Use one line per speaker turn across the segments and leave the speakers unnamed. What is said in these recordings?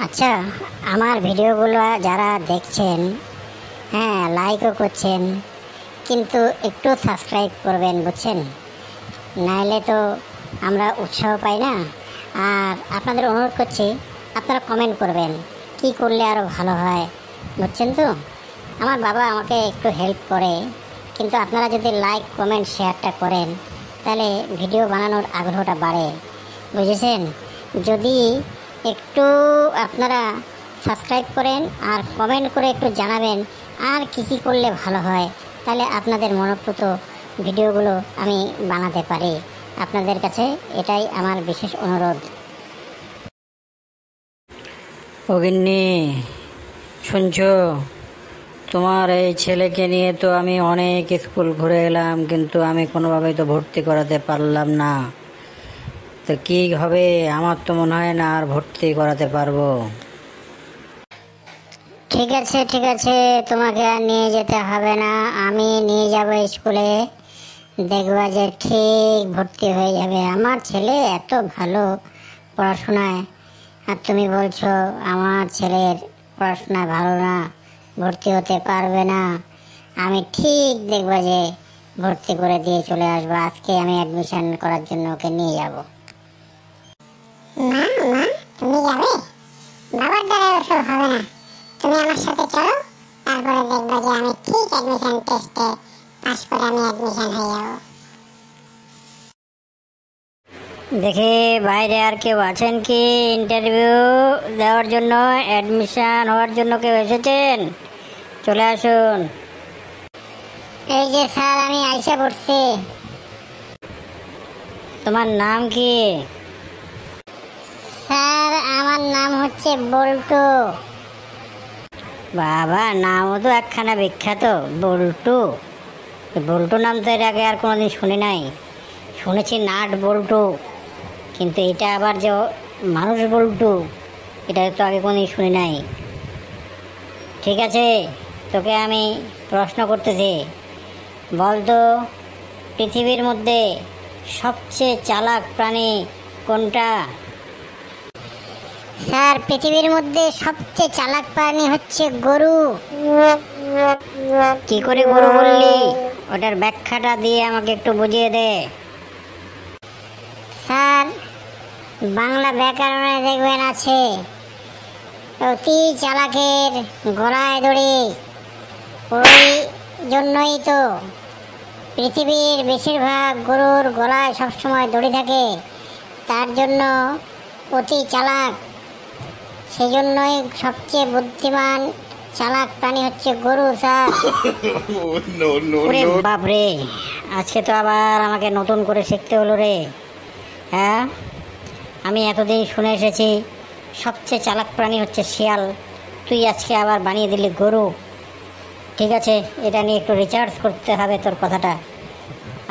আচ্ছা, আমার ভিডিওগুলো যারা দেখছেন, হ্যাঁ লাইকও করছেন, কিন্তু একটু সাবস্ক্রাইব করবেন, বুঝছেন? নাহলে তো আমরা উৎসাহ পাই না। আর আপনাদের অনুরোধ করছি, আপনারা কমেন্ট করবেন কি করলে আরও ভালো হয়, বুঝছেন তো? আমার বাবা আমাকে একটু হেল্প করে, কিন্তু আপনারা যদি লাইক কমেন্ট শেয়ারটা করেন তাহলে ভিডিও বানানোর আগ্রহটা বাড়ে, বুঝেছেন? যদি একটু আপনারা সাবস্ক্রাইব করেন আর কমেন্ট করে একটু জানাবেন আর কি করলে ভালো হয়, তাহলে আপনাদের মনোপ্রত ভিডিওগুলো আমি বানাতে পারি। আপনাদের কাছে এটাই আমার বিশেষ অনুরোধ।
গিন্নি, শুনছো? তোমার এই ছেলেকে নিয়ে তো আমি অনেক স্কুল ঘুরে এলাম, কিন্তু আমি কোনোভাবেই তো ভর্তি করাতে পারলাম না। তো কি হবে? আমার তো মনে হয় না আর ভর্তি করাতে পারবো।
ঠিক আছে, তোমাকে আর নিয়ে যেতে হবে না, আমি নিয়ে যাব স্কুলে। দেখবা যে ঠিক ভর্তি হয়ে যাবে। আমার ছেলে এত ভালো পড়াশোনায়, আর তুমি বলছো আমার ছেলের পড়াশোনা ভালো না, ভর্তি হতে পারবে না। আমি ঠিক দেখবা যে ভর্তি করে দিয়ে চলে আসবো। আজকে আমি অ্যাডমিশন করার জন্য ওকে নিয়ে যাব।
মা মা তুমি যাবে? বাবার দ্বারা ওসব হবে না, তুমি আমার সাথে চলো, তারপরে দেখবা যে আমি ঠিক অ্যাডমিশন টেস্টে পাস করে আমি অ্যাডমিশন হয়ে যাব।
দেখি বাইরে আর কেউ আছেন কি ইন্টারভিউ দেওয়ার জন্য, অ্যাডমিশন হওয়ার জন্য কেউ এসেছেন? চলে আসুন। এই যে স্যার, আমি আইসা পড়ছি। তোমার নাম কি? স্যার আমার নাম হচ্ছে বল্টু। বাবা, নামও তো একখানা বিখ্যাত, বল্টু। বল্টু নাম তো এর আগে আর কোনোদিন শুনি নাই। শুনেছি নাট বল্টু, কিন্তু এটা আবার যে মানুষ বল্টু, এটা তো আগে কোনোদিন শুনি নাই। ঠিক আছে, তোকে আমি প্রশ্ন করতেছি, বলতো পৃথিবীর মধ্যে সবচেয়ে চালাক প্রাণী কোনটা? স্যার পৃথিবীর মধ্যে সবচেয়ে চালাক প্রাণী হচ্ছে গরু। কি করে গরু বললি? ওটার ব্যাখ্যাটা দিয়ে আমাকে একটু বুঝিয়ে দে। স্যার বাংলা ব্যাকরণে দেখবেন আছে, অতি চালাকের গলায় দড়ি। ওই জন্যই তো পৃথিবীর বেশিরভাগ গরুর গলায় সবসময় দড়ি থাকে, তার জন্য অতি চালাক। সেজন্যই সবচেয়ে বুদ্ধিমান চালাক প্রাণী হচ্ছে গরু। স্যার ওরে বাপরে, আজকে তো আবার আমাকে নতুন করে শিখতে হলো রে। হ্যাঁ, আমি এতদিন শুনে এসেছি সবচেয়ে চালাক প্রাণী হচ্ছে শিয়াল, তুই আজকে আবার বানিয়ে দিলি গরু। ঠিক আছে, এটা নিয়ে একটু রিসার্চ করতে হবে তোর কথাটা।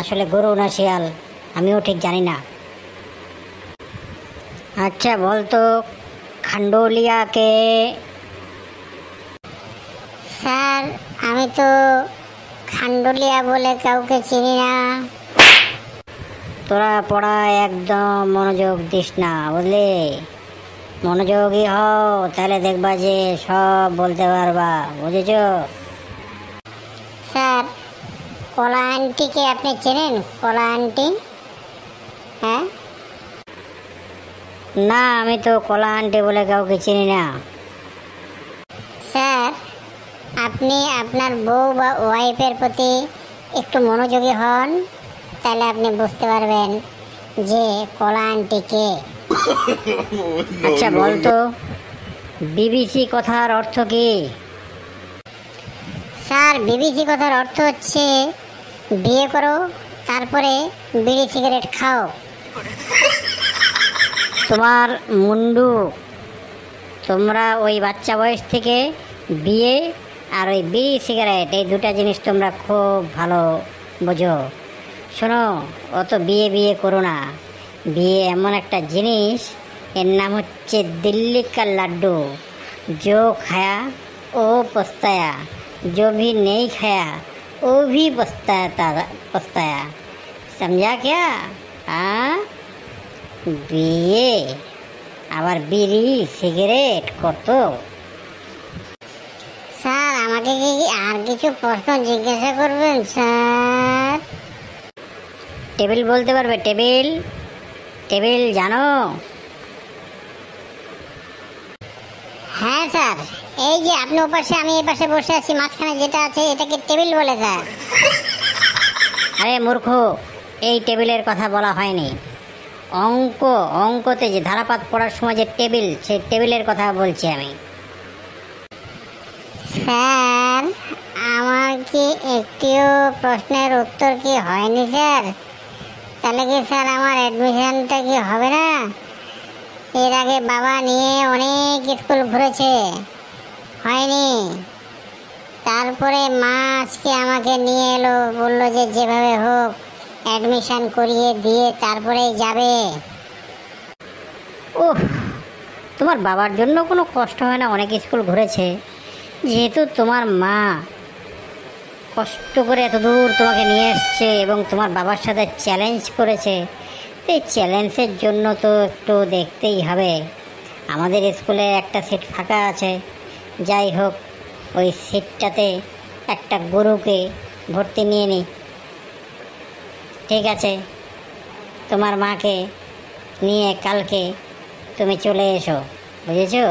আসলে গরু না শিয়াল আমিও ঠিক জানি না। আচ্ছা বলতো খান্ডোলিয়াকে? স্যার আমি তো খান্ডোলিয়া বলে কাউকে চিনি না। তোরা পড়ায় একদম মনোযোগ দিস না, বুঝলি? মনোযোগী হও, তাহলে দেখবা যে সব বলতে পারবা, বুঝেছ? স্যার কলা আন্টিকে আপনি চেনেন? কলা আন্টি? হ্যাঁ না, আমি তো কলা আন্টি বলে কাউকে চিনি না। স্যার আপনি আপনার বউ বা ওয়াইফের প্রতি একটু মনোযোগী হন, তাহলে আপনি বুঝতে পারবেন যে কলা আন্টি কে। আচ্ছা বলতো বিবিসি কথার অর্থ কি? স্যার বিবিসি কথার অর্থ হচ্ছে বিয়ে করো, তারপরে বিড়ি সিগারেট খাও। তোমার মুন্ডু, তোমরা ওই বাচ্চা বয়স থেকে বিয়ে আর ওই বিড়ি সিগারেট, এই দুটা জিনিস তোমরা খুব ভালো বোঝো। শোনো, অত বিয়ে বিয়ে করো না। বিয়ে এমন একটা জিনিস, এর নাম হচ্ছে দিল্লি কা লাড্ডু। जो खाया वो पछताया, जो भी नहीं खाया वो भी पछताया। समझा क्या? हाँ, বিয়ে
আবার বিড়ি সিগারেট কত।
স্যার আমাকে কি আর কিছু প্রশ্ন জিজ্ঞাসা করবেন স্যার?
টেবিল বলতে পারবে? টেবিল, টেবিল জানো?
হ্যাঁ স্যার, এই যে আপনি ওপাশে আমি এই পাশে বসে আছি, মাঝখানে যেটা আছে এটাকে টেবিল বলে স্যার।
আরে মূর্খ, এই টেবিলের কথা বলা হয়নি। অঙ্কতে যে ধারাপাত পড়ার সময় যে টেবিল, সেই টেবিলের কথা বলছি আমি।
স্যার আমার কি একটিও প্রশ্নের উত্তর কি হয়নি স্যার? তাহলে কি স্যার আমার অ্যাডমিশনটা কি হবে না? এর আগে বাবা নিয়ে অনেক স্কুল ঘুরেছে, হয়নি। তারপরে মা আজকে আমাকে নিয়ে এলো, বললো যে যেভাবে হোক অ্যাডমিশন করিয়ে দিয়ে তারপরেই যাবে।
ওহ, তোমার বাবার জন্য কোনো কষ্ট হয় না? অনেক স্কুল ঘুরেছে। যেহেতু তোমার মা কষ্ট করে এত দূর তোমাকে নিয়ে এসছে এবং তোমার বাবার সাথে চ্যালেঞ্জ করেছে, এই চ্যালেঞ্জের জন্য তো একটু দেখতেই হবে। আমাদের স্কুলে একটা সিট ফাঁকা আছে, যাই হোক ওই সিটটাতে একটা গরুকে ভর্তি নিয়ে নি। ঠিক আছে, তোমার মাকে নিয়ে কালকে তুমি চলে এসো, বুঝেছো?